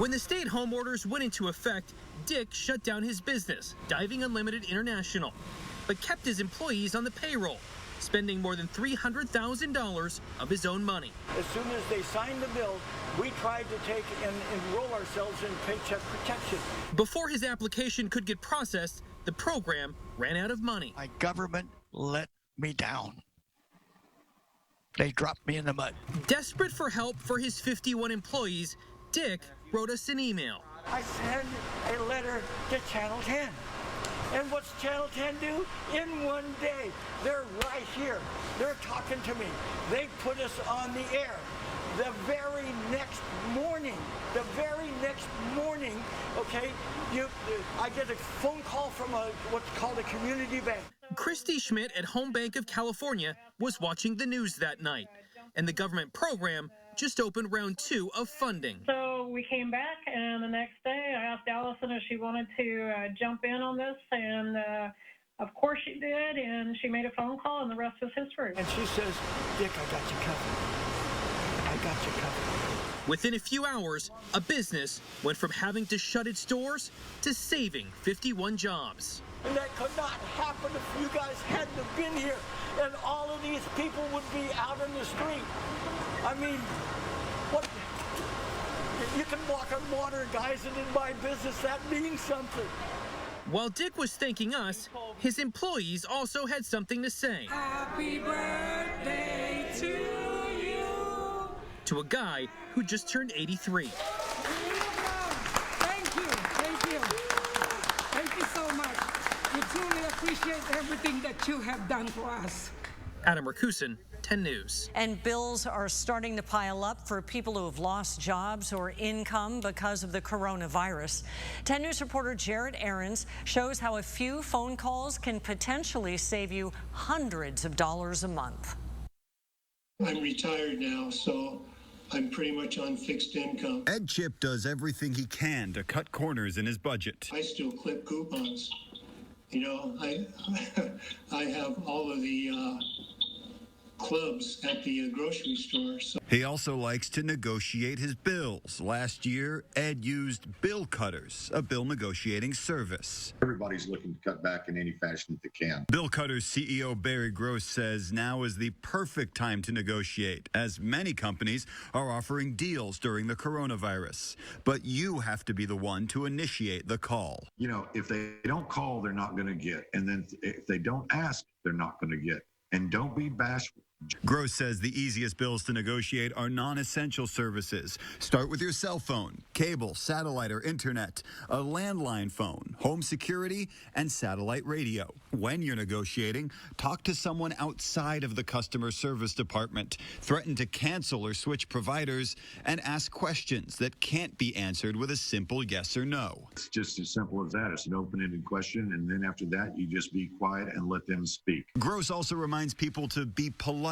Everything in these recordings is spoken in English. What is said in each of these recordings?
When the stay-at-home orders went into effect, Dick shut down his business, Diving Unlimited International, but kept his employees on the payroll, spending more than $300,000 of his own money. As soon as they signed the bill, we tried to take and enroll ourselves in Paycheck Protection. Before his application could get processed, the program ran out of money. My government let me down. They dropped me in the mud. Desperate for help for his 51 employees, Dick wrote us an email. I sent a letter to Channel 10. And what's Channel 10 do? In one day, they're right here. They're talking to me. They put us on the air. The very next morning, okay, I get a phone call from what's called a community bank. Christy Schmidt at Home Bank of California was watching the news that night, and the government program just opened round 2 of funding. So we came back, and the next day I asked Allison if she wanted to jump in on this, and of course she did, and she made a phone call, and the rest is history. And she says, Dick, I got you covered. I got you covered. Within a few hours, a business went from having to shut its doors to saving 51 jobs. And that could not happen if you guys hadn't have been here, and all of these people would be out in the street. I mean, what? You can walk on water, guys, and in my business, that means something. While Dick was thanking us, his employees also had something to say. Happy birthday to you. To a guy who just turned 83. Thank you. Thank you. Thank you so much. We truly appreciate everything that you have done for us. Adam Rakusin, 10 News. And bills are starting to pile up for people who have lost jobs or income because of the coronavirus. 10 News reporter Jared Ahrens shows how a few phone calls can potentially save you hundreds of dollars a month. I'm retired now, so I'm pretty much on fixed income. Ed Chip does everything he can to cut corners in his budget. I still clip coupons. You know, I have all of the clubs at the grocery store. So. He also likes to negotiate his bills. Last year, Ed used bill cutters, a bill negotiating service. Everybody's looking to cut back in any fashion that they can. Bill Cutters CEO Barry Gross says now is the perfect time to negotiate, as many companies are offering deals during the coronavirus. But you have to be the one to initiate the call. You know, if they don't call, they're not going to get. And then if they don't ask, they're not going to get. And don't be bashful. Gross says the easiest bills to negotiate are non-essential services. Start with your cell phone, cable, satellite, or internet, a landline phone, home security, and satellite radio. When you're negotiating, talk to someone outside of the customer service department. Threaten to cancel or switch providers, and ask questions that can't be answered with a simple yes or no. It's just as simple as that. It's an open-ended question, and then after that, you just be quiet and let them speak. Gross also reminds people to be polite.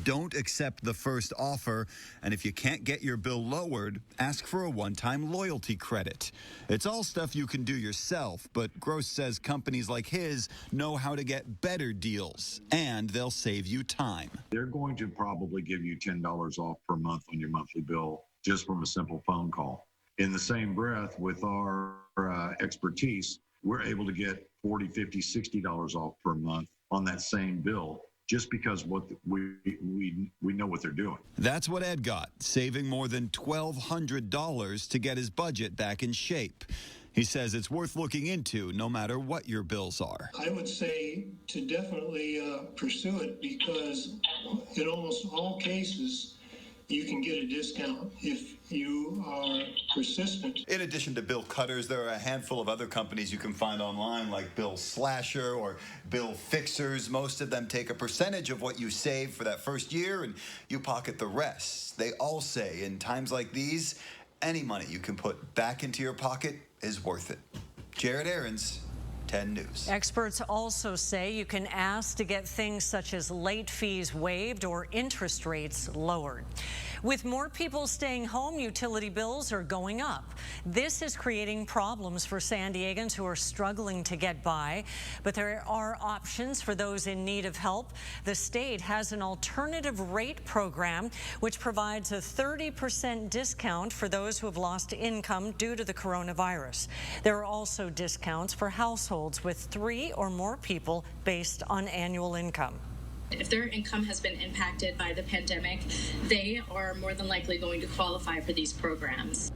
Don't accept the first offer, and if you can't get your bill lowered, ask for a one-time loyalty credit. It's all stuff you can do yourself, but Gross says companies like his know how to get better deals, and they'll save you time. They're going to probably give you $10 off per month on your monthly bill just from a simple phone call. In the same breath, with our expertise, we're able to get $40, $50, $60 off per month on that same bill, just because we know what they're doing. That's what Ed got, saving more than $1,200 to get his budget back in shape. He says it's worth looking into no matter what your bills are. I would say to definitely pursue it, because in almost all cases, you can get a discount if you are persistent. In addition to Bill Cutters, there are a handful of other companies you can find online, like Bill Slasher or Bill Fixers. Most of them take a percentage of what you save for that first year, and you pocket the rest. They all say in times like these, any money you can put back into your pocket is worth it. Jared Ahrens, 10 News. Experts also say you can ask to get things such as late fees waived or interest rates lowered. With more people staying home, utility bills are going up. This is creating problems for San Diegans who are struggling to get by, but there are options for those in need of help. The state has an alternative rate program which provides a 30% discount for those who have lost income due to the coronavirus. There are also discounts for households with 3 or more people based on annual income. If their income has been impacted by the pandemic, they are more than likely going to qualify for these programs.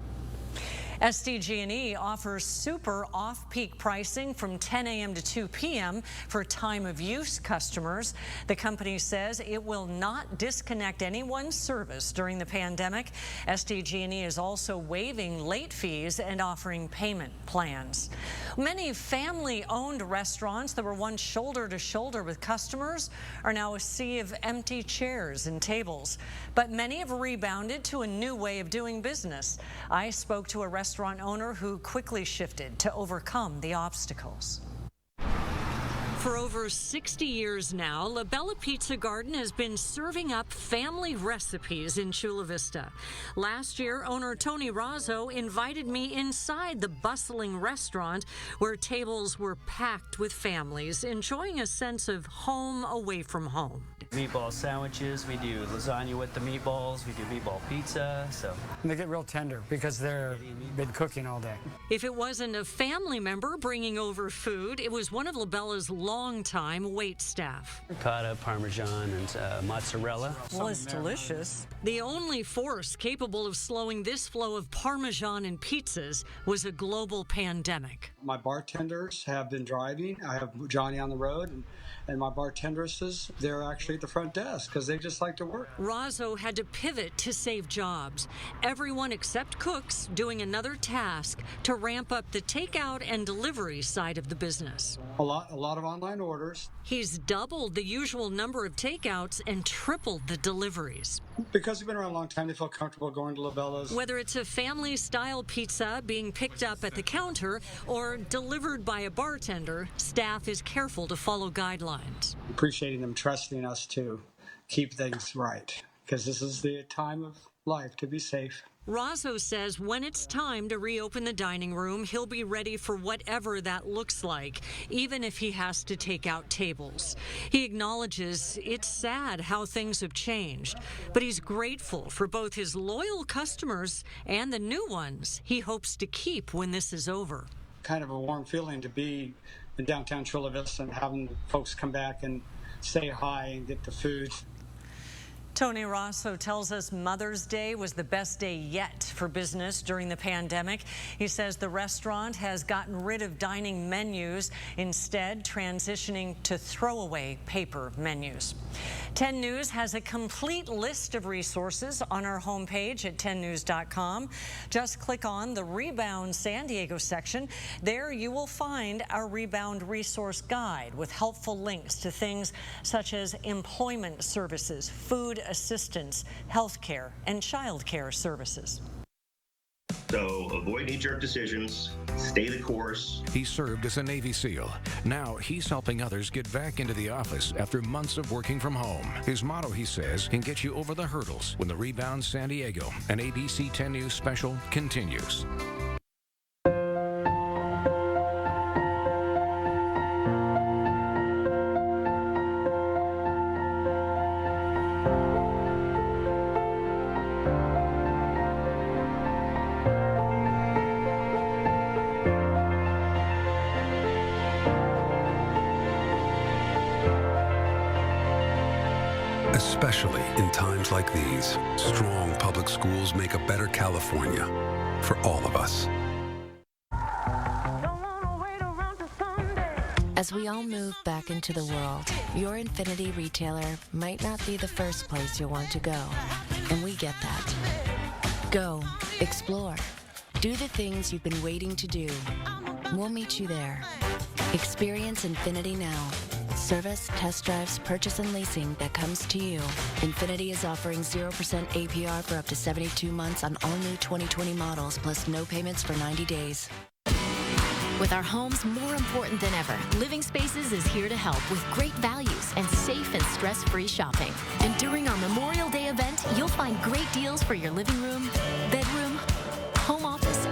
SDG&E offers super off-peak pricing from 10 a.m. to 2 p.m. for time-of-use customers. The company says it will not disconnect anyone's service during the pandemic. SDG&E is also waiving late fees and offering payment plans. Many family-owned restaurants that were once shoulder-to-shoulder with customers are now a sea of empty chairs and tables. But many have rebounded to a new way of doing business. I spoke to a restaurant owner who quickly shifted to overcome the obstacles. For over 60 years now, La Bella Pizza Garden has been serving up family recipes in Chula Vista. Last year, owner Tony Razzo invited me inside the bustling restaurant where tables were packed with families, enjoying a sense of home away from home. Meatball sandwiches, we do lasagna with the meatballs, we do meatball pizza, And they get real tender because they've been cooking all day. If it wasn't a family member bringing over food, it was one of La Bella's longtime wait staff. ricotta, parmesan, and mozzarella. Well, it's delicious. The only force capable of slowing this flow of parmesan and pizzas was a global pandemic. My bartenders have been driving. I have Johnny on the road, and my bartendresses, they're actually at the front desk because they just like to work. Razzo had to pivot to save jobs. Everyone except cooks doing another task to ramp up the takeout and delivery side of the business. A lot of online orders. He's doubled the usual number of takeouts and tripled the deliveries. Because we've been around a long time, they feel comfortable going to La Bella's. Whether it's a family-style pizza being picked up at the counter or delivered by a bartender, staff is careful to follow guidelines. Appreciating them trusting us to keep things right, because this is the time of life to be safe. Razzo says when it's time to reopen the dining room, he'll be ready for whatever that looks like, even if he has to take out tables. He acknowledges it's sad how things have changed, but he's grateful for both his loyal customers and the new ones he hopes to keep when this is over. Kind of a warm feeling to be in downtown Chula Vista and having folks come back and say hi and get the food. Tony Razzo tells us Mother's Day was the best day yet for business during the pandemic. He says the restaurant has gotten rid of dining menus, instead transitioning to throwaway paper menus. 10 News has a complete list of resources on our homepage at 10news.com. Just click on the Rebound San Diego section. There you will find our Rebound Resource Guide with helpful links to things such as employment services, food assistance, health care, and child care services. So avoid knee-jerk decisions, stay the course. He served as a Navy SEAL. Now he's helping others get back into the office after months of working from home. His motto, he says, can get you over the hurdles when the Rebound San Diego, an ABC 10 News special, continues. Especially in times like these, strong public schools make a better California for all of us. As we all move back into the world, your Infinity retailer might not be the first place you'll want to go, and we get that. Go, explore, do the things you've been waiting to do. We'll meet you there. Experience Infinity now. Service, test drives, purchase, and leasing that comes to you. Infinity is offering 0% APR for up to 72 months on all new 2020 models, plus no payments for 90 days. With our homes more important than ever, Living Spaces is here to help with great values and safe and stress-free shopping. And during our Memorial Day event, you'll find great deals for your living room, bedroom, home office,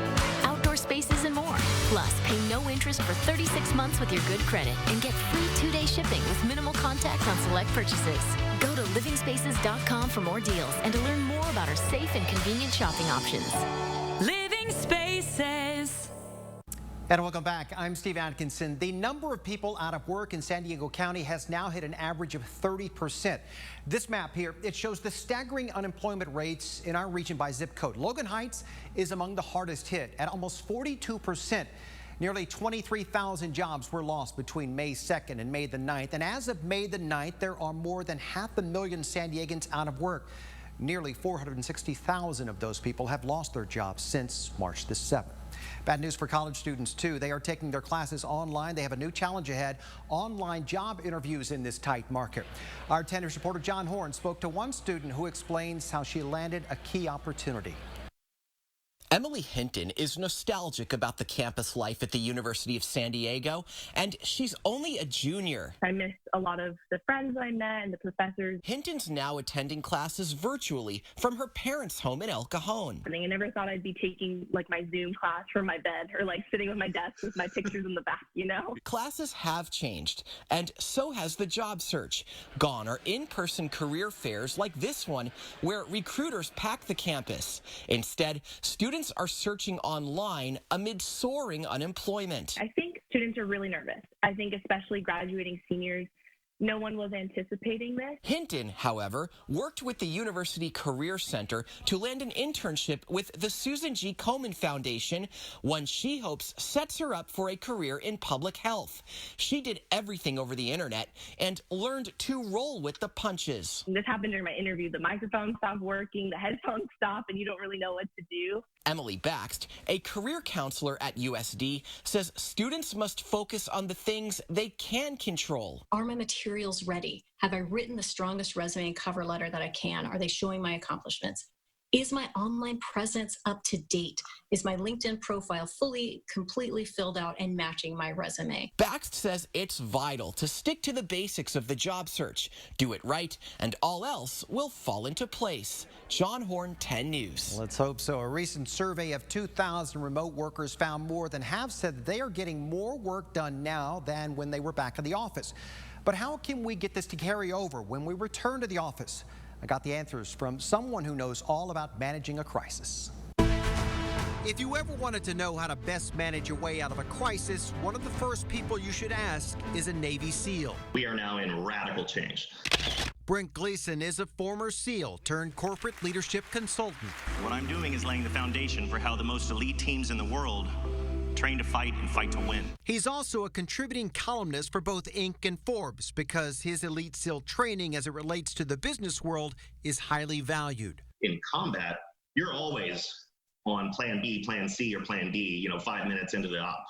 outdoor spaces, and more. Plus, pay no interest for 36 months with your good credit and get free 2-day shipping with minimal contact on select purchases. Go to livingspaces.com for more deals and to learn more about our safe and convenient shopping options. Living Spaces. And welcome back. I'm Steve Atkinson. The number of people out of work in San Diego County has now hit an average of 30%. This map here, it shows the staggering unemployment rates in our region by zip code. Logan Heights is among the hardest hit at almost 42%. Nearly 23,000 jobs were lost between May 2nd and May the 9th. And as of May the 9th, there are more than 500,000 San Diegans out of work. Nearly 460,000 of those people have lost their jobs since March the 7th. Bad news for college students, too. They are taking their classes online. They have a new challenge ahead, online job interviews in this tight market. Our 10 News reporter John Horn spoke to one student who explains how she landed a key opportunity. Emily Hinton is nostalgic about the campus life at the University of San Diego, and she's only a junior. I missed a lot of the friends I met and the professors. Hinton's now attending classes virtually from her parents' home in El Cajon. I never thought I'd be taking like my Zoom class from my bed or like sitting on my desk with my pictures in the back, you know? Classes have changed, and so has the job search. Gone are in-person career fairs like this one, where recruiters pack the campus. Instead, students are searching online amid soaring unemployment. I think students are really nervous. I think especially graduating seniors, no one was anticipating this. Hinton, however, worked with the University Career Center to land an internship with the Susan G. Komen Foundation, one she hopes sets her up for a career in public health. She did everything over the internet and learned to roll with the punches. This happened during my interview. The microphone stopped working, the headphones stop, and you don't really know what to do. Emily Baxt, a career counselor at USD, says students must focus on the things they can control. Are my materials ready? Have I written the strongest resume and cover letter that I can? Are they showing my accomplishments? Is my online presence up to date? Is my LinkedIn profile fully, completely filled out and matching my resume? Baxt says it's vital to stick to the basics of the job search. Do it right, and all else will fall into place. John Horn, 10 News. Let's hope so. A recent survey of 2,000 remote workers found more than half said that they are getting more work done now than when they were back in the office. But how can we get this to carry over when we return to the office? I got the answers from someone who knows all about managing a crisis. If you ever wanted to know how to best manage your way out of a crisis, one of the first people you should ask is a Navy SEAL. We are now in radical change. Brent Gleason is a former SEAL turned corporate leadership consultant. What I'm doing is laying the foundation for how the most elite teams in the world train to fight and fight to win. He's also a contributing columnist for both Inc. and Forbes because his elite SEAL training as it relates to the business world is highly valued. In combat, you're always on plan B, plan C, or plan D, 5 minutes into the op.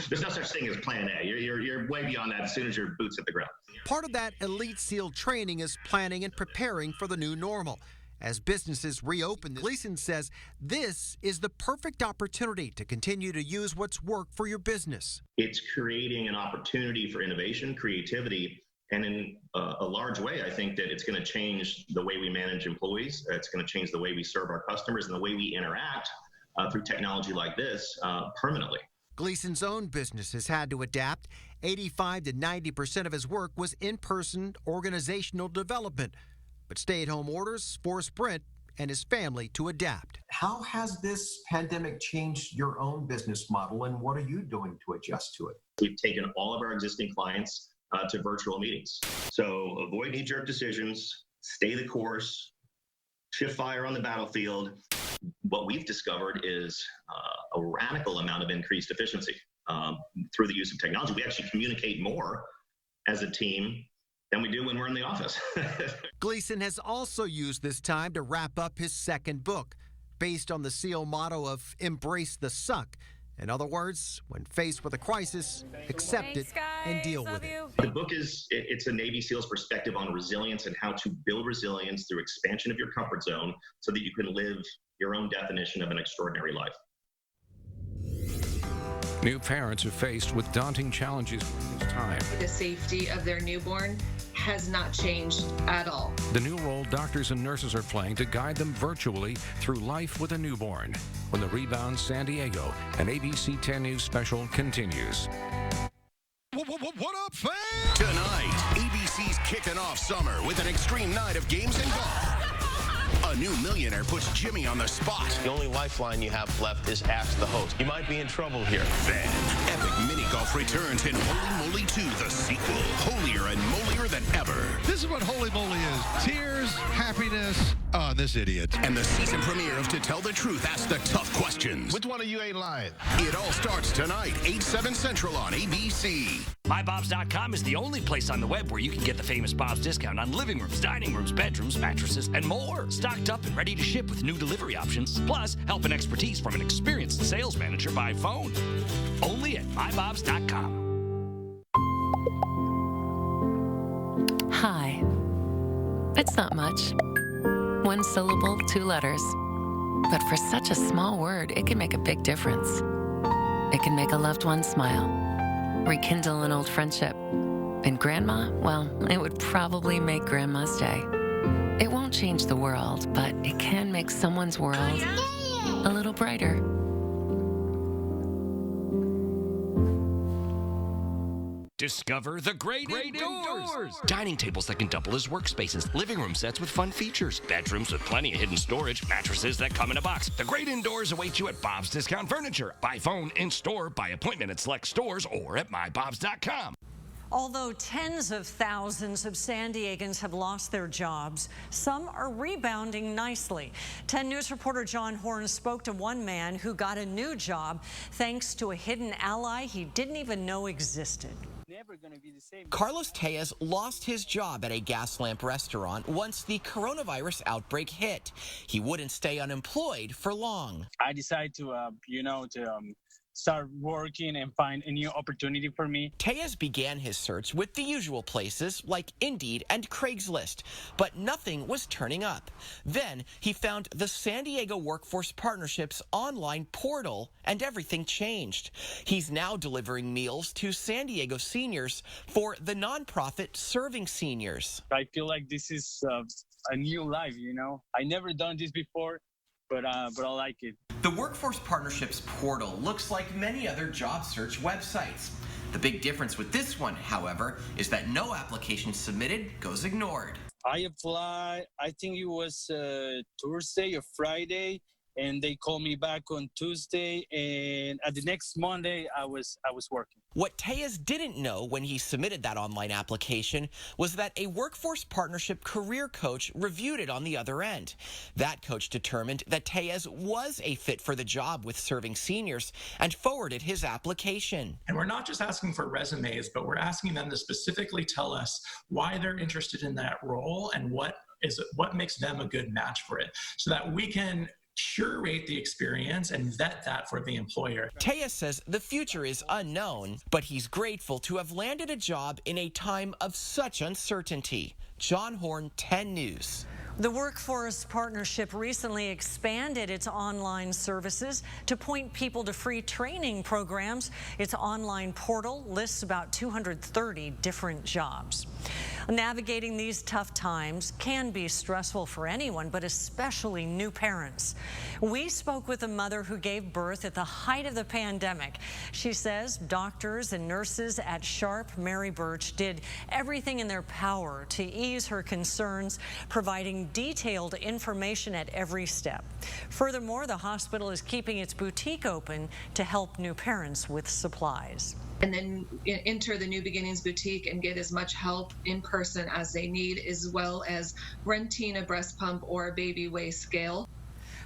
There's no such thing as plan A. You're way beyond that as soon as your boots hit the ground. Part of that elite SEAL training is planning and preparing for the new normal. As businesses reopen, Gleason says this is the perfect opportunity to continue to use what's worked for your business. It's creating an opportunity for innovation, creativity, and in a large way, I think that it's going to change the way we manage employees. It's going to change the way we serve our customers and the way we interact through technology like this permanently. Gleason's own business has had to adapt. 85 to 90% of his work was in-person organizational development. But stay-at-home orders forced Brent and his family to adapt. How has this pandemic changed your own business model, and what are you doing to adjust to it? We've taken all of our existing clients to virtual meetings. So avoid knee-jerk decisions, stay the course, shift fire on the battlefield. What we've discovered is a radical amount of increased efficiency through the use of technology. We actually communicate more as a team than we do when we're in the office. Gleason has also used this time to wrap up his second book, based on the SEAL motto of embrace the suck. In other words, when faced with a crisis, accept it and deal with it. The book it's a Navy SEAL's perspective on resilience and how to build resilience through expansion of your comfort zone so that you can live your own definition of an extraordinary life. New parents are faced with daunting challenges during this time. The safety of their newborn has not changed at all. The new role doctors and nurses are playing to guide them virtually through life with a newborn. When the Rebound San Diego, an ABC 10 News special continues. What up, fam? Tonight, ABC's kicking off summer with an extreme night of games and golf. A new millionaire puts Jimmy on the spot. The only lifeline you have left is ask the host. You might be in trouble here. Then, epic mini golf returns in Holy Moly 2, the sequel. Holier and molier than ever. This is what Holy Moly is. Tears, happiness, this idiot. And the season premiere of To Tell the Truth asks the tough questions. Which one of you ain't lying? It all starts tonight, 8/7 Central on ABC. MyBobs.com is the only place on the web where you can get the famous Bob's discount on living rooms, dining rooms, bedrooms, mattresses, and more. Stocked up and ready to ship with new delivery options, plus help and expertise from an experienced sales manager by phone. Only at MyBobs.com. Hi. It's not much. One syllable, 2 letters. But for such a small word, it can make a big difference. It can make a loved one smile, rekindle an old friendship. And Grandma, well, it would probably make Grandma's day. It won't change the world, but it can make someone's world a little brighter. Discover the great indoors. Dining tables that can double as workspaces, living room sets with fun features, bedrooms with plenty of hidden storage, mattresses that come in a box. The great indoors await you at Bob's Discount Furniture. By phone, in store, by appointment at select stores, or at mybobs.com. Although tens of thousands of San Diegans have lost their jobs, some are rebounding nicely. 10 News reporter John Horn spoke to one man who got a new job thanks to a hidden ally he didn't even know existed. Carlos Tejas lost his job at a gas lamp restaurant once the coronavirus outbreak hit. He wouldn't stay unemployed for long. I decided to, start working and find a new opportunity for me. Tejas began his search with the usual places like Indeed and Craigslist, but nothing was turning up. Then he found the San Diego Workforce Partnership's online portal, and everything changed. He's now delivering meals to San Diego seniors for the nonprofit Serving Seniors. I feel like this is a new life, I never done this before, but I like it. The Workforce Partnerships portal looks like many other job search websites. The big difference with this one, however, is that no application submitted goes ignored. I applied, I think it was Thursday or Friday, and they called me back on Tuesday, and at the next Monday, I was working. What Tejas didn't know when he submitted that online application was that a Workforce Partnership career coach reviewed it on the other end. That coach determined that Tejas was a fit for the job with Serving Seniors and forwarded his application. And we're not just asking for resumes, but we're asking them to specifically tell us why they're interested in that role and what makes them a good match for it, so that we can curate the experience and vet that for the employer. Tejas says the future is unknown, but he's grateful to have landed a job in a time of such uncertainty. John Horn, 10 News. The Workforce Partnership recently expanded its online services to point people to free training programs. Its online portal lists about 230 different jobs. Navigating these tough times can be stressful for anyone, but especially new parents. We spoke with a mother who gave birth at the height of the pandemic. She says doctors and nurses at Sharp Mary Birch did everything in their power to ease her concerns, providing detailed information at every step. Furthermore, the hospital is keeping its boutique open to help new parents with supplies. And then enter the New Beginnings Boutique and get as much help in person as they need, as well as renting a breast pump or a baby weigh scale.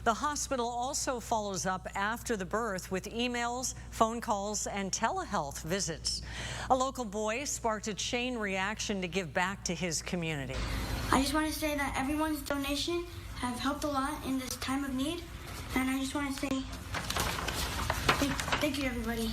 The hospital also follows up after the birth with emails, phone calls, and telehealth visits. A local boy sparked a chain reaction to give back to his community. I just want to say that everyone's donation have helped a lot in this time of need, and I just want to say thank you, everybody.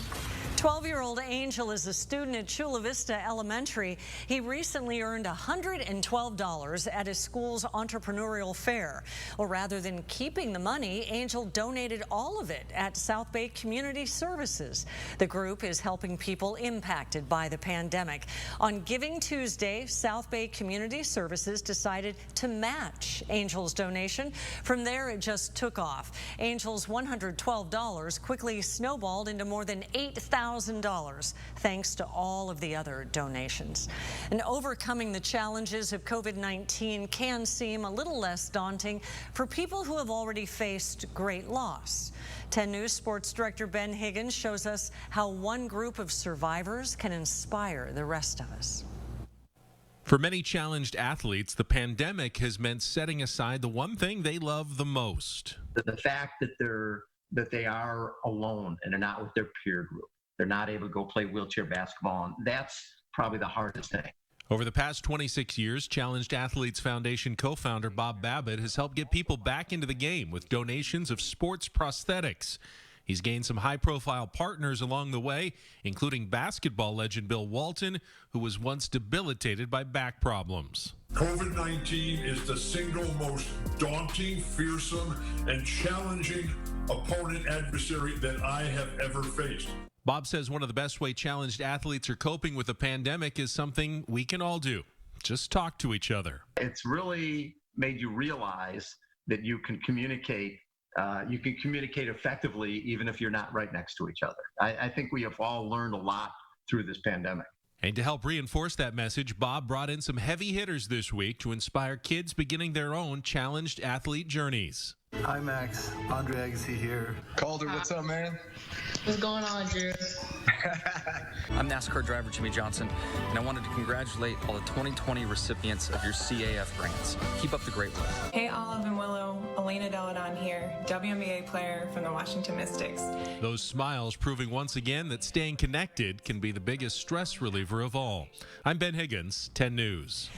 12-year-old Angel is a student at Chula Vista Elementary. He recently earned $112 at his school's entrepreneurial fair. Well, rather than keeping the money, Angel donated all of it at South Bay Community Services. The group is helping people impacted by the pandemic. On Giving Tuesday, South Bay Community Services decided to match Angel's donation. From there, it just took off. Angel's $112 quickly snowballed into more than $8,000 thanks to all of the other donations. And overcoming the challenges of COVID-19 can seem a little less daunting for people who have already faced great loss. 10 News Sports Director Ben Higgins shows us how one group of survivors can inspire the rest of us. For many challenged athletes, the pandemic has meant setting aside the one thing they love the most. The fact that they are alone and they're not with their peer group. They're not able to go play wheelchair basketball, and that's probably the hardest thing. Over the past 26 years, Challenged Athletes Foundation co-founder Bob Babbitt has helped get people back into the game with donations of sports prosthetics. He's gained some high-profile partners along the way, including basketball legend Bill Walton, who was once debilitated by back problems. COVID-19 is the single most daunting, fearsome, and challenging opponent adversary that I have ever faced. Bob says one of the best way challenged athletes are coping with the pandemic is something we can all do. Just talk to each other. It's really made you realize that you can communicate. You can communicate effectively even if you're not right next to each other. I think we have all learned a lot through this pandemic. And to help reinforce that message, Bob brought in some heavy hitters this week to inspire kids beginning their own challenged athlete journeys. Hi, Max. Andre Agassi here. Calder, what's up, man? What's going on, Drew? I'm NASCAR driver Jimmy Johnson, and I wanted to congratulate all the 2020 recipients of your CAF grants. Keep up the great work. Hey, Olive and Willow. Elena Deladon here, WNBA player from the Washington Mystics. Those smiles proving once again that staying connected can be the biggest stress reliever of all. I'm Ben Higgins, 10 News.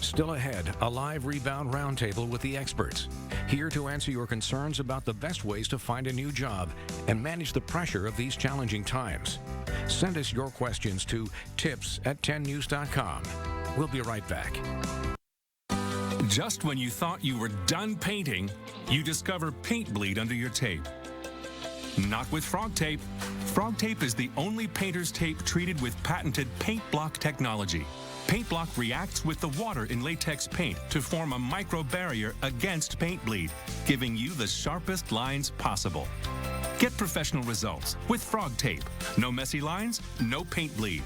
Still ahead, a live Rebound roundtable with the experts. Here to answer your concerns about the best ways to find a new job and manage the pressure of these challenging times. Send us your questions to tips@10news.com. We'll be right back. Just when you thought you were done painting, you discover paint bleed under your tape. Not with Frog Tape. Frog Tape is the only painter's tape treated with patented paint block technology. Paint block reacts with the water in latex paint to form a micro barrier against paint bleed, giving you the sharpest lines possible. Get professional results with Frog Tape. No messy lines, no paint bleed.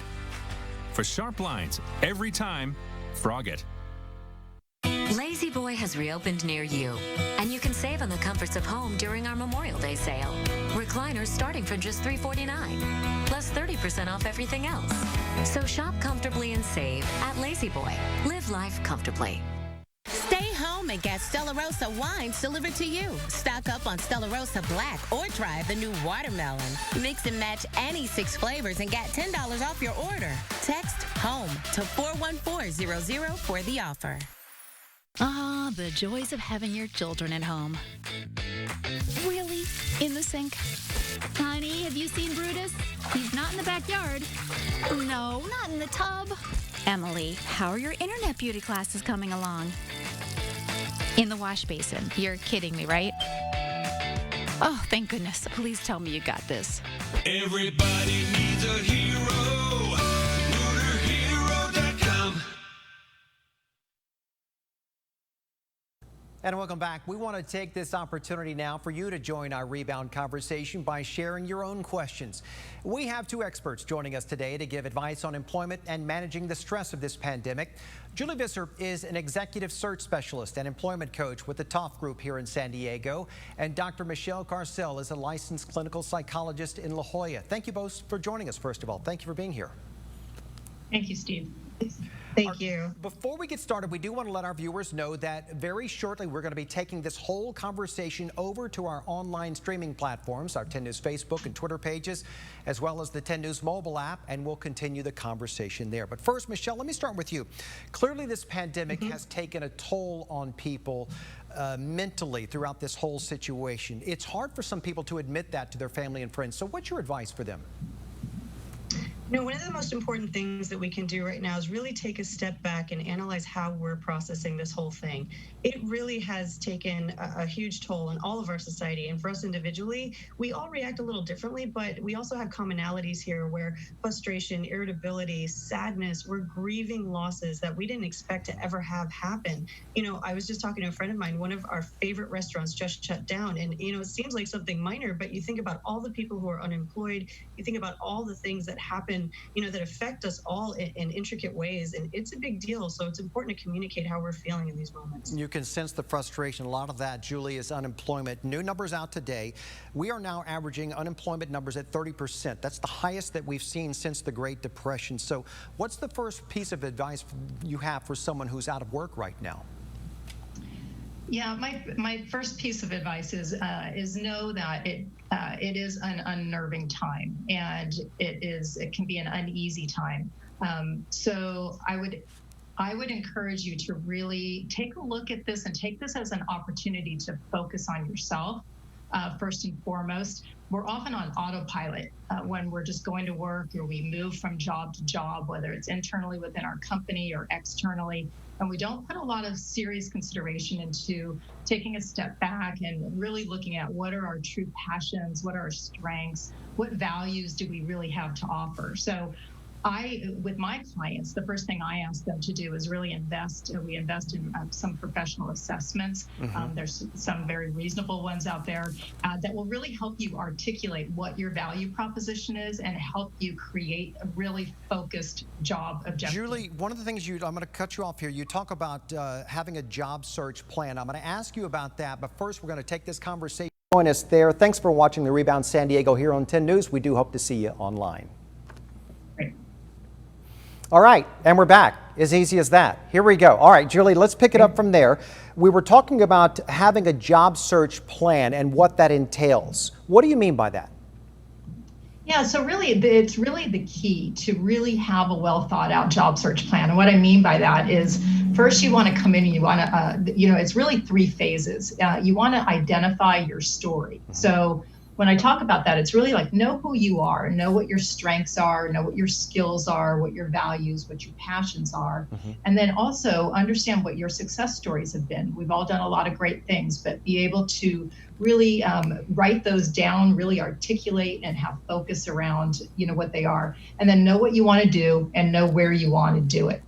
For sharp lines, every time, Frog it. Lazy Boy has reopened near you, and you can save on the comforts of home during our Memorial Day sale. Recliners starting from just $349, plus 30% off everything else. So shop comfortably and save at Lazy Boy. Live life comfortably. Stay home and get Stella Rosa wines delivered to you. Stock up on Stella Rosa Black or try the new watermelon. Mix and match any 6 flavors and get $10 off your order. Text HOME to 41400 for the offer. Ah, the joys of having your children at home. Really? In the sink? Honey, have you seen Brutus? He's not in the backyard. No, not in the tub. Emily, how are your internet beauty classes coming along? In the wash basin. You're kidding me, right? Oh, thank goodness. Please tell me you got this. Everybody needs a hero. And welcome back. We want to take this opportunity now for you to join our Rebound conversation by sharing your own questions. We have 2 experts joining us today to give advice on employment and managing the stress of this pandemic. Julie Visser is an executive search specialist and employment coach with the TOF Group here in San Diego. And Dr. Michelle Carcel is a licensed clinical psychologist in La Jolla. Thank you both for joining us, first of all. Thank you for being here. Thank you, Steve. Thank you. Before we get started, we do want to let our viewers know that very shortly we're going to be taking this whole conversation over to our online streaming platforms, our 10 News Facebook and Twitter pages, as well as the 10 News mobile app, and we'll continue the conversation there. But first, Michelle, let me start with you. Clearly, this pandemic has taken a toll on people mentally throughout this whole situation. It's hard for some people to admit that to their family and friends. So what's your advice for them? One of the most important things that we can do right now is really take a step back and analyze how we're processing this whole thing. It really has taken a huge toll on all of our society. And for us individually, we all react a little differently, but we also have commonalities here where frustration, irritability, sadness, we're grieving losses that we didn't expect to ever have happen. I was just talking to a friend of mine, one of our favorite restaurants just shut down. And, it seems like something minor, but you think about all the people who are unemployed, you think about all the things that happen that affect us all in intricate ways. And it's a big deal. So it's important to communicate how we're feeling in these moments. You can sense the frustration. A lot of that, Julie, is unemployment. New numbers out today. We are now averaging unemployment numbers at 30%. That's the highest that we've seen since the Great Depression. So what's the first piece of advice you have for someone who's out of work right now? Yeah, my first piece of advice is know that it is an unnerving time, and it can be an uneasy time. So I would encourage you to really take a look at this and take this as an opportunity to focus on yourself. First and foremost, we're often on autopilot when we're just going to work, or we move from job to job, whether it's internally within our company or externally. And we don't put a lot of serious consideration into taking a step back and really looking at what are our true passions, what are our strengths, what values do we really have to offer. So with my clients, the first thing I ask them to do is really invest. We invest in some professional assessments. There's some very reasonable ones out there that will really help you articulate what your value proposition is and help you create a really focused job objective. Julie, one of the things I'm going to cut you off here. You talk about having a job search plan. I'm going to ask you about that, but first we're going to take this conversation. Join us there. Thanks for watching the Rebound San Diego here on 10 News. We do hope to see you online. All right, and we're back. As easy as that. Here we go. All right, Julie, let's pick it up from there. We were talking about having a job search plan and what that entails. What do you mean by that? Yeah, so really, it's really the key to really have a well thought out job search plan. And what I mean by that is, first you want to come in and you want to, it's really 3 phases. You want to identify your story. So when I talk about that, it's really like know who you are, know what your strengths are, know what your skills are, what your values, what your passions are, and then also understand what your success stories have been. We've all done a lot of great things, but be able to really write those down, really articulate and have focus around, what they are, and then know what you want to do and know where you want to do it.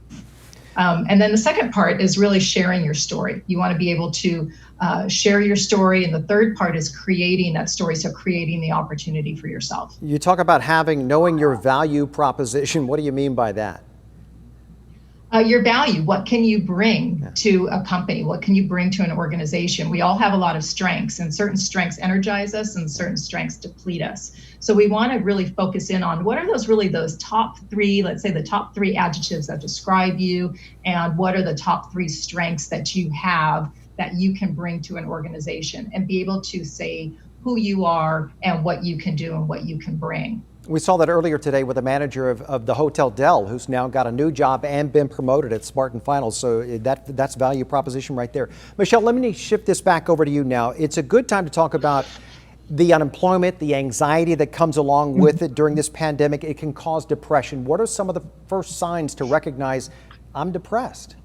And then the second part is really sharing your story. You want to be able to share your story. And the third part is creating that story. So creating the opportunity for yourself. You talk about knowing your value proposition. What do you mean by that? Your value, what can you bring to a company? What can you bring to an organization? We all have a lot of strengths, and certain strengths energize us and certain strengths deplete us. So we want to really focus in on what are those top 3, let's say the top 3 adjectives that describe you, and what are the top 3 strengths that you have that you can bring to an organization, and be able to say who you are and what you can do and what you can bring. We saw that earlier today with the manager of the Hotel Del, who's now got a new job and been promoted at Spartan Finals. So that's value proposition right there. Michelle, let me shift this back over to you now. It's a good time to talk about the unemployment, the anxiety that comes along with it during this pandemic. It can cause depression. What are some of the first signs to recognize I'm depressed?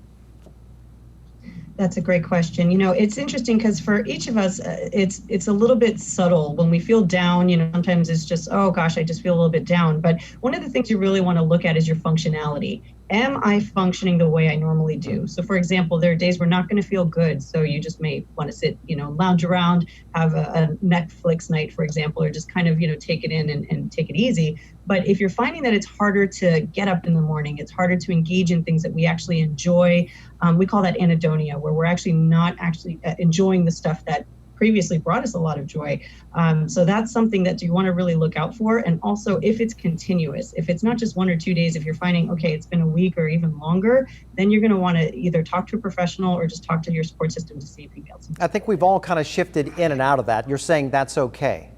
That's a great question. It's interesting because for each of us, it's a little bit subtle. When we feel down, sometimes it's just, oh gosh, I just feel a little bit down. But one of the things you really want to look at is your functionality. Am I functioning the way I normally do? So for example, there are days we're not going to feel good. So you just may want to sit, lounge around, have a Netflix night, for example, or just kind of, take it in and take it easy. But if you're finding that it's harder to get up in the morning, it's harder to engage in things that we actually enjoy. We call that anhedonia, where we're actually not enjoying the stuff that previously brought us a lot of joy. So that's something that you want to really look out for. And also if it's continuous, if it's not just 1 or 2 days, if you're finding, okay, it's been a week or even longer, then you're going to want to either talk to a professional or just talk to your support system to see if you can get some. I think we've all kind of shifted in and out of that. You're saying that's okay.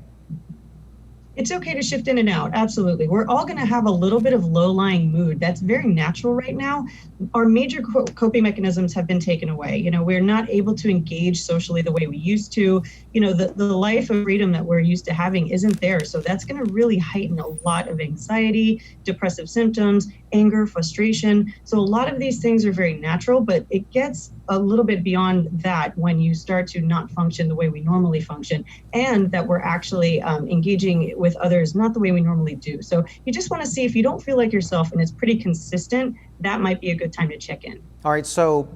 It's okay to shift in and out. Absolutely. We're all going to have a little bit of low-lying mood. That's very natural right now. Our major coping mechanisms have been taken away. We're not able to engage socially the way we used to. The life of freedom that we're used to having isn't there. So that's going to really heighten a lot of anxiety, depressive symptoms, anger, frustration. So a lot of these things are very natural, but it gets a little bit beyond that when you start to not function the way we normally function, and that we're actually engaging with others not the way we normally do. So you just want to see if you don't feel like yourself and it's pretty consistent, that might be a good time to check in. All right, so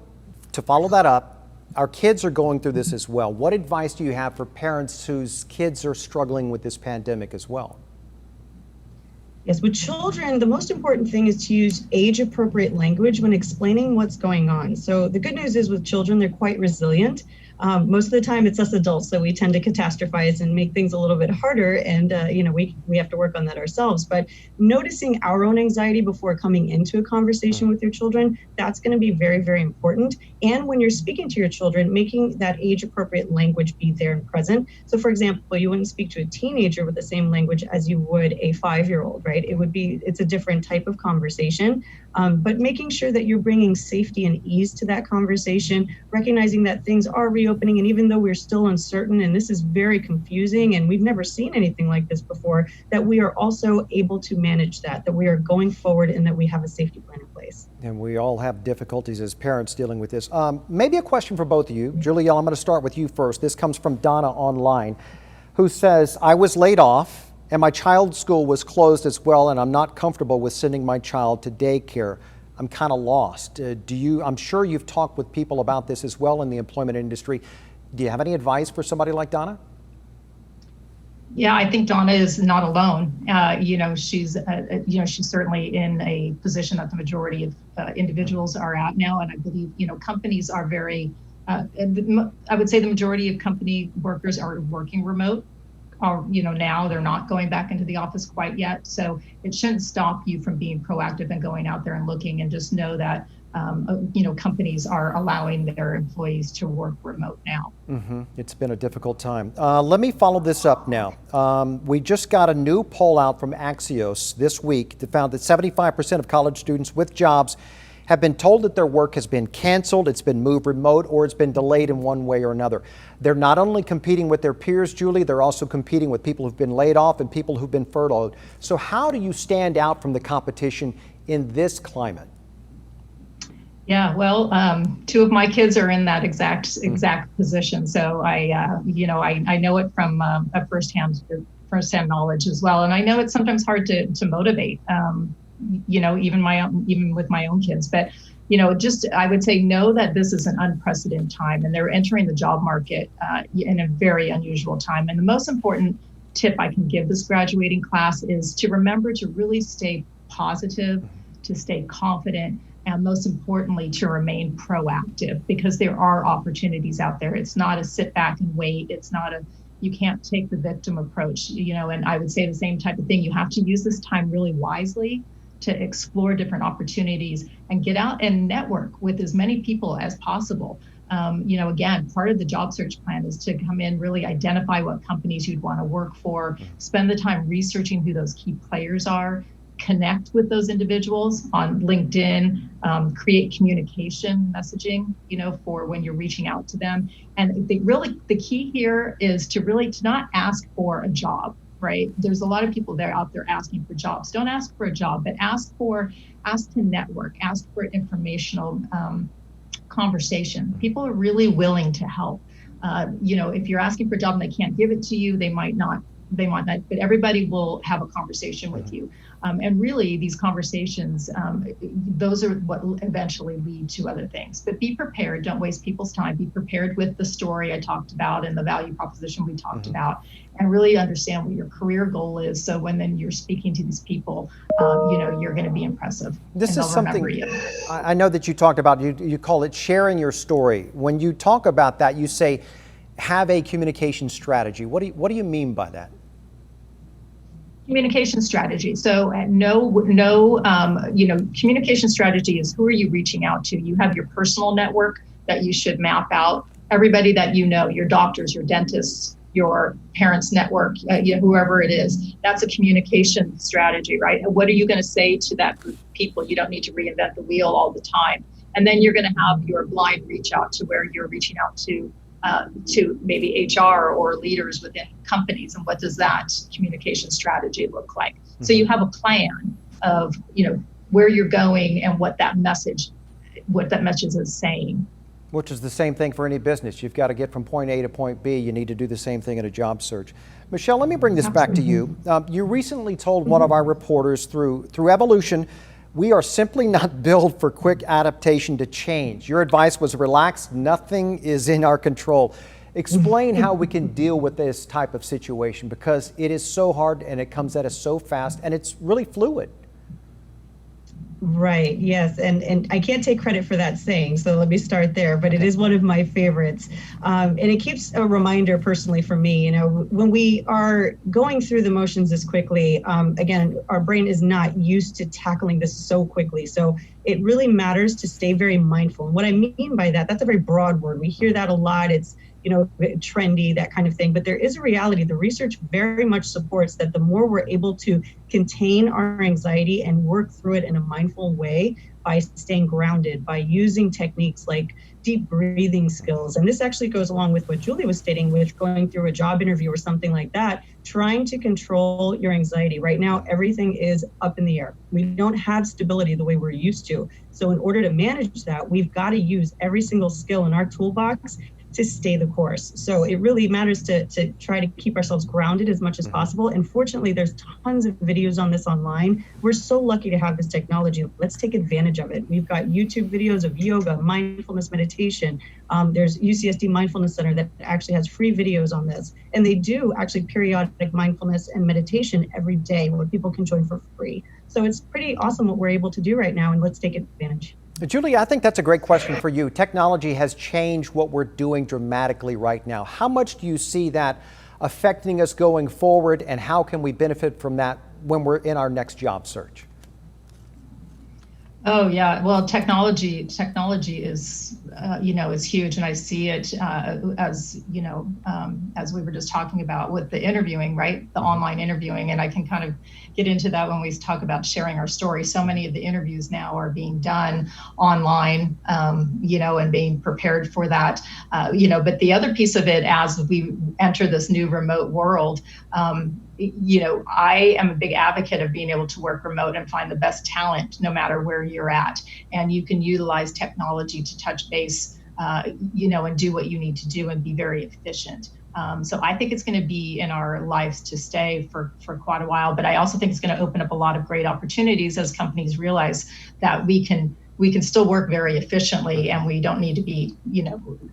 to follow that up, our kids are going through this as well. What advice do you have for parents whose kids are struggling with this pandemic as well? Yes, with children, the most important thing is to use age-appropriate language when explaining what's going on. So the good news is with children, they're quite resilient. Most of the time it's us adults that we tend to catastrophize and make things a little bit harder, and we have to work on that ourselves. But noticing our own anxiety before coming into a conversation with your children, that's going to be very, very important. And when you're speaking to your children, making that age-appropriate language be there and present. So for example, you wouldn't speak to a teenager with the same language as you would a 5-year-old, right? It's a different type of conversation, but making sure that you're bringing safety and ease to that conversation, recognizing that things are reopening, and even though we're still uncertain and this is very confusing and we've never seen anything like this before, that we are also able to manage that we are going forward and that we have a safety plan in place. And we all have difficulties as parents dealing with this. Maybe a question for both of you. Julie, I'm going to start with you first. This comes from Donna online, who says, I was laid off and my child's school was closed as well, and I'm not comfortable with sending my child to daycare. I'm kind of lost. I'm sure you've talked with people about this as well in the employment industry. Do you have any advice for somebody like Donna? Yeah, I think Donna is not alone. She's certainly in a position that the majority of individuals are at now, and I believe companies are very. I would say the majority of company workers are working remote. Now they're not going back into the office quite yet, so it shouldn't stop you from being proactive and going out there and looking, and just know that companies are allowing their employees to work remote now. It's been a difficult time. Let me follow this up now. We just got a new poll out from Axios this week that found that 75% of college students with jobs have been told that their work has been canceled, it's been moved remote, or it's been delayed in one way or another. They're not only competing with their peers, Julie, they're also competing with people who've been laid off and people who've been furloughed. So how do you stand out from the competition in this climate? Yeah, well, 2 of my kids are in that exact position. So I know it from a firsthand knowledge as well. And I know it's sometimes hard to motivate, even with my own kids. But, I would say know that this is an unprecedented time, and they're entering the job market in a very unusual time. And the most important tip I can give this graduating class is to remember to really stay positive, to stay confident, and most importantly, to remain proactive, because there are opportunities out there. It's not a sit back and wait. It's not you can't take the victim approach, and I would say the same type of thing. You have to use this time really wisely to explore different opportunities and get out and network with as many people as possible. Again, part of the job search plan is to come in, really identify what companies you'd want to work for, spend the time researching who those key players are, connect with those individuals on LinkedIn, create communication messaging, for when you're reaching out to them. And the key here is to not ask for a job, right? There's a lot of people out there asking for jobs. Don't ask for a job, but ask to network, ask for informational conversation. People are really willing to help. If you're asking for a job and they can't give it to you, they might not, but everybody will have a conversation with you. And really, these conversations, those are what will eventually lead to other things. But be prepared. Don't waste people's time. Be prepared with the story I talked about and the value proposition we talked about, and really understand what your career goal is. So when you're speaking to these people, you're going to be impressive. This is something I know that you talked about. You call it sharing your story. When you talk about that, you say, have a communication strategy. What do you mean by that? Communication strategy. So communication strategy is, who are you reaching out to? You have your personal network that you should map out. Everybody that your doctors, your dentists, your parents' network, whoever it is. That's a communication strategy, right? And what are you going to say to that group of people? You don't need to reinvent the wheel all the time. And then you're going to have your blind reach out to where you're reaching out to maybe HR or leaders within companies. And what does that communication strategy look like? Mm-hmm. So you have a plan of, where you're going and what that message is saying. Which is the same thing for any business. You've got to get from point A to point B. You need to do the same thing in a job search. Michelle, let me bring this back to you. You recently told one of our reporters through evolution, we are simply not built for quick adaptation to change. Your advice was relax, nothing is in our control. Explain how we can deal with this type of situation, because it is so hard and it comes at us so fast and it's really fluid. Right, yes, and I can't take credit for that saying, so let me start there, but it is one of my favorites. And it keeps a reminder personally for me, when we are going through the motions this quickly, again, our brain is not used to tackling this so quickly. So it really matters to stay very mindful. And what I mean by that, that's a very broad word. We hear that a lot. It's trendy, that kind of thing. But there is a reality. The research very much supports that the more we're able to contain our anxiety and work through it in a mindful way by staying grounded, by using techniques like deep breathing skills. And this actually goes along with what Julie was stating with going through a job interview or something like that, trying to control your anxiety. Right now, everything is up in the air. We don't have stability the way we're used to. So in order to manage that, we've got to use every single skill in our toolbox to stay the course. So it really matters to try to keep ourselves grounded as much as possible. And fortunately, there's tons of videos on this online. We're so lucky to have this technology. Let's take advantage of it. We've got YouTube videos of yoga, mindfulness meditation. There's UCSD Mindfulness Center that actually has free videos on this. And they do actually periodic mindfulness and meditation every day where people can join for free. So it's pretty awesome what we're able to do right now, and let's take advantage. Julie, I think that's a great question for you. Technology has changed what we're doing dramatically right now. How much do you see that affecting us going forward, and how can we benefit from that when we're in our next job search? Oh yeah, well, technology is is huge, and I see it as we were just talking about with the interviewing, right? The online interviewing, and I can kind of get into that when we talk about sharing our story. So many of the interviews now are being done online, and being prepared for that, But the other piece of it, as we enter this new remote world, I am a big advocate of being able to work remote and find the best talent no matter where you're at. And you can utilize technology to touch base, and do what you need to do and be very efficient. So I think it's going to be in our lives to stay for quite a while. But I also think it's going to open up a lot of great opportunities as companies realize that we can still work very efficiently, and we don't need to be,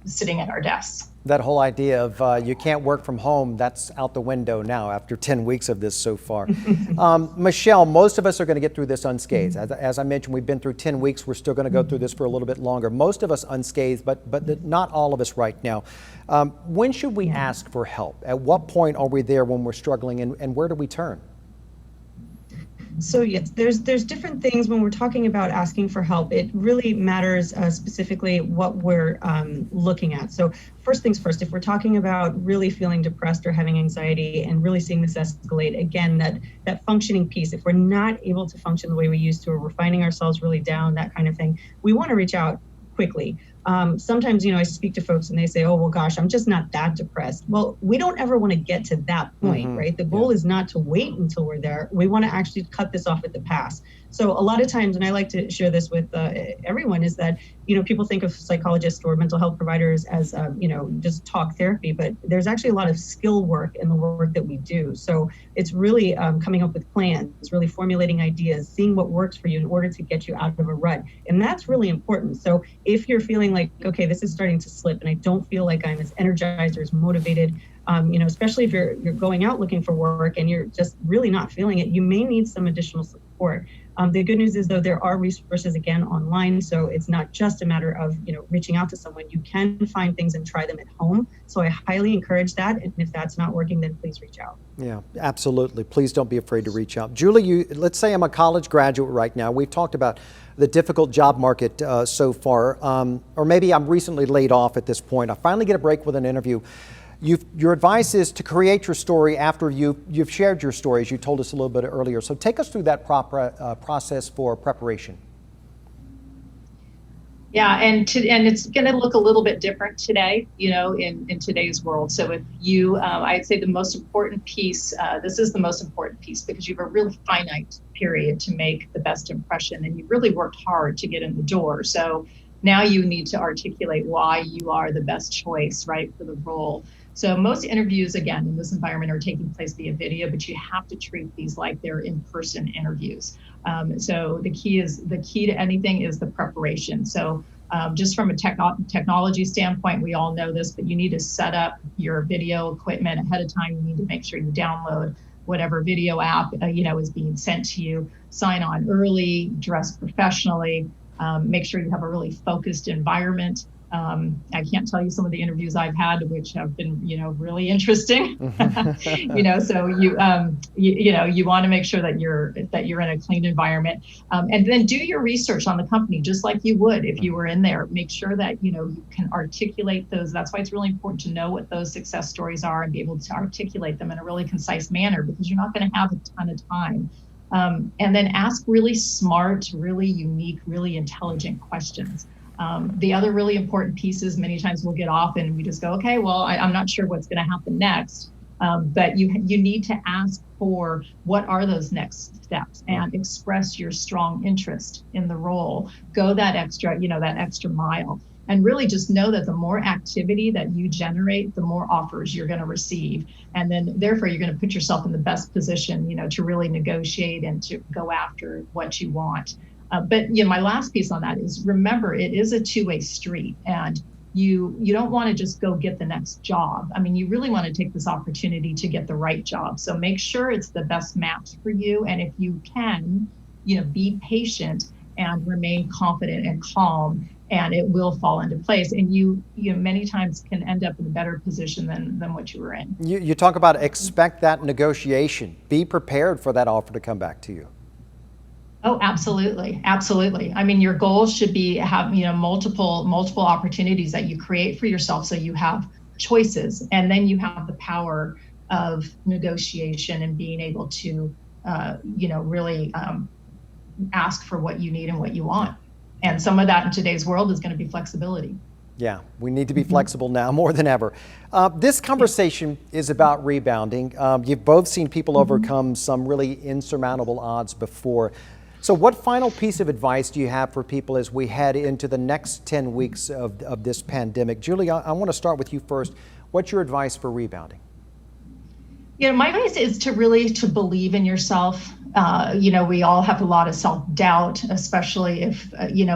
sitting at our desks. That whole idea of you can't work from home, that's out the window now after 10 weeks of this so far. Michelle, most of us are going to get through this unscathed. As I mentioned, we've been through 10 weeks. We're still going to go through this for a little bit longer. Most of us unscathed, but not all of us right now. When should we ask for help? At what point are we there when we're struggling, and where do we turn? So yes, there's different things when we're talking about asking for help. It really matters specifically what we're looking at. So first things first, if we're talking about really feeling depressed or having anxiety and really seeing this escalate, again, that functioning piece, if we're not able to function the way we used to, or we're finding ourselves really down, that kind of thing, we want to reach out quickly. Sometimes, I speak to folks and they say, oh, well, gosh, I'm just not that depressed. Well, we don't ever want to get to that point, right? The goal is not to wait until we're there. We want to actually cut this off at the pass. So a lot of times, and I like to share this with everyone, is that, people think of psychologists or mental health providers as, just talk therapy, but there's actually a lot of skill work in the work that we do. So it's really coming up with plans, it's really formulating ideas, seeing what works for you in order to get you out of a rut. And that's really important. So if you're feeling like, okay, this is starting to slip and I don't feel like I'm as energized or as motivated, especially if you're going out looking for work and you're just really not feeling it, you may need some additional support. The good news is, though, there are resources, again, online. So it's not just a matter of, reaching out to someone. You can find things and try them at home. So I highly encourage that. And if that's not working, then please reach out. Yeah, absolutely. Please don't be afraid to reach out. Julie, let's say I'm a college graduate right now. We've talked about the difficult job market so far, or maybe I'm recently laid off at this point. I finally get a break with an interview. Your advice is to create your story after you've shared your stories. You told us a little bit earlier. So take us through that process for preparation. Yeah, and it's going to look a little bit different today, in today's world. So if you, I'd say the most important piece, this is the most important piece because you have a really finite period to make the best impression, and you really worked hard to get in the door. So now you need to articulate why you are the best choice, right, for the role. So most interviews, again, in this environment are taking place via video, but you have to treat these like they're in-person interviews. So the key to anything is the preparation. So just from a technology standpoint, we all know this, but you need to set up your video equipment ahead of time. You need to make sure you download whatever video app, is being sent to you, sign on early, dress professionally, make sure you have a really focused environment. I can't tell you some of the interviews I've had, which have been, really interesting. So you want to make sure that you're in a clean environment, and then do your research on the company, just like you would if you were in there. Make sure that you can articulate those. That's why it's really important to know what those success stories are and be able to articulate them in a really concise manner, because you're not going to have a ton of time. And then ask really smart, really unique, really intelligent questions. The other really important pieces, many times we'll get off and we just go, okay, well, I'm not sure what's going to happen next. But you need to ask for what are those next steps and express your strong interest in the role. Go that extra mile. And really just know that the more activity that you generate, the more offers you're going to receive. And then therefore you're going to put yourself in the best position, to really negotiate and to go after what you want. But my last piece on that is, remember, it is a two-way street, and you don't want to just go get the next job. I mean, you really want to take this opportunity to get the right job. So make sure it's the best match for you. And if you can, be patient and remain confident and calm, and it will fall into place. And you many times can end up in a better position than what you were in. You talk about expect that negotiation. Be prepared for that offer to come back to you. Oh, absolutely. Absolutely. I mean, your goals should be have, multiple opportunities that you create for yourself. So you have choices, and then you have the power of negotiation and being able to, really ask for what you need and what you want. And some of that in today's world is going to be flexibility. Yeah, we need to be flexible now more than ever. This conversation is about rebounding. You've both seen people overcome some really insurmountable odds before. So what final piece of advice do you have for people as we head into the next 10 weeks of this pandemic? Julie, I want to start with you first. What's your advice for rebounding? My advice is to believe in yourself. We all have a lot of self-doubt, especially if,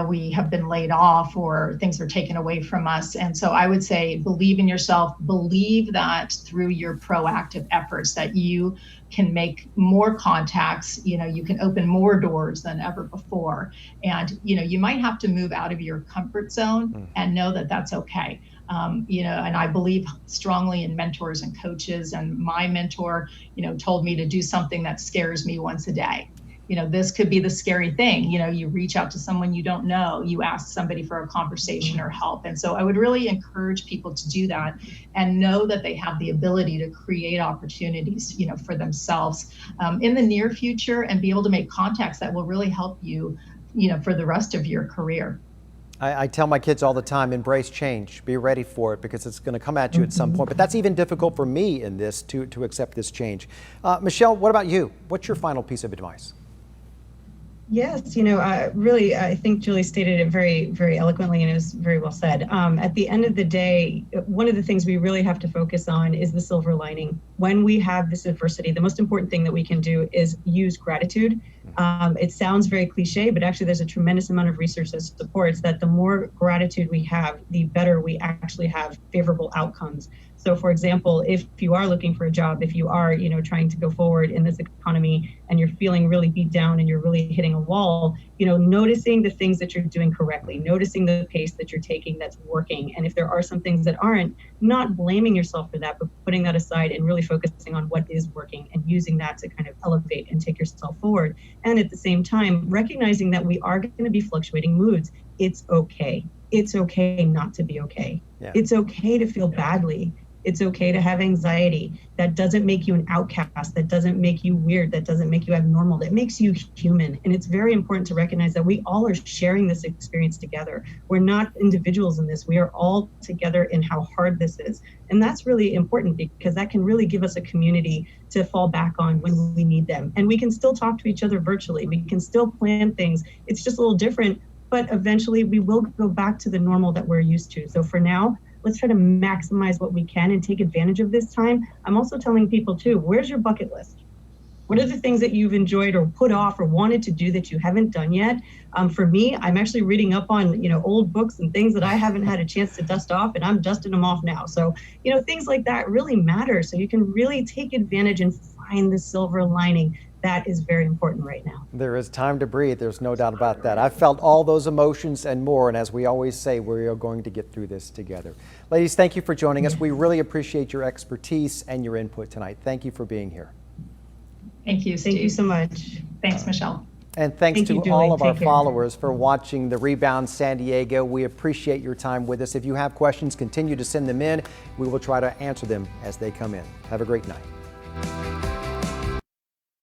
we have been laid off or things are taken away from us. And so I would say, believe in yourself, believe that through your proactive efforts that you can make more contacts, you can open more doors than ever before. And, you might have to move out of your comfort zone and know that that's okay. And I believe strongly in mentors and coaches, and my mentor, told me to do something that scares me once a day. This could be the scary thing. You reach out to someone you don't know, you ask somebody for a conversation or help. And so I would really encourage people to do that and know that they have the ability to create opportunities, for themselves in the near future, and be able to make contacts that will really help you, for the rest of your career. I tell my kids all the time, embrace change, be ready for it, because it's going to come at you at some point. But that's even difficult for me in this to accept this change. Michelle, what about you? What's your final piece of advice? Yes, I think Julie stated it very, very eloquently, and it was very well said. At the end of the day, one of the things we really have to focus on is the silver lining. When we have this adversity, the most important thing that we can do is use gratitude. It sounds very cliche, but actually there's a tremendous amount of research that supports that the more gratitude we have, the better we actually have favorable outcomes. So for example, if you are looking for a job, if you are, trying to go forward in this economy and you're feeling really beat down and you're really hitting a wall, noticing the things that you're doing correctly, noticing the pace that you're taking that's working. And if there are some things that aren't, not blaming yourself for that, but putting that aside and really focusing on what is working and using that to kind of elevate and take yourself forward. And at the same time, recognizing that we are going to be fluctuating moods. It's okay. It's okay not to be okay. Yeah. It's okay to feel badly. It's okay to have anxiety. That doesn't make you an outcast. That doesn't make you weird. That doesn't make you abnormal. That makes you human. And it's very important to recognize that we all are sharing this experience together. We're not individuals in this. We are all together in how hard this is. And that's really important because that can really give us a community to fall back on when we need them. And we can still talk to each other virtually. We can still plan things. It's just a little different, but eventually we will go back to the normal that we're used to. So for now, let's try to maximize what we can and take advantage of this time. I'm also telling people too, where's your bucket list? What are the things that you've enjoyed or put off or wanted to do that you haven't done yet? For me, I'm actually reading up on, old books and things that I haven't had a chance to dust off, and I'm dusting them off now. So, things like that really matter. So you can really take advantage and find the silver lining. That is very important right now. There is time to breathe. There's no doubt about that. I've felt all those emotions and more. And as we always say, we are going to get through this together. Ladies, thank you for joining us. We really appreciate your expertise and your input tonight. Thank you for being here. Thank you, Steve. Thank you so much. Thanks, Michelle. And thanks to all of our followers for watching the Rebound San Diego. We appreciate your time with us. If you have questions, continue to send them in. We will try to answer them as they come in. Have a great night.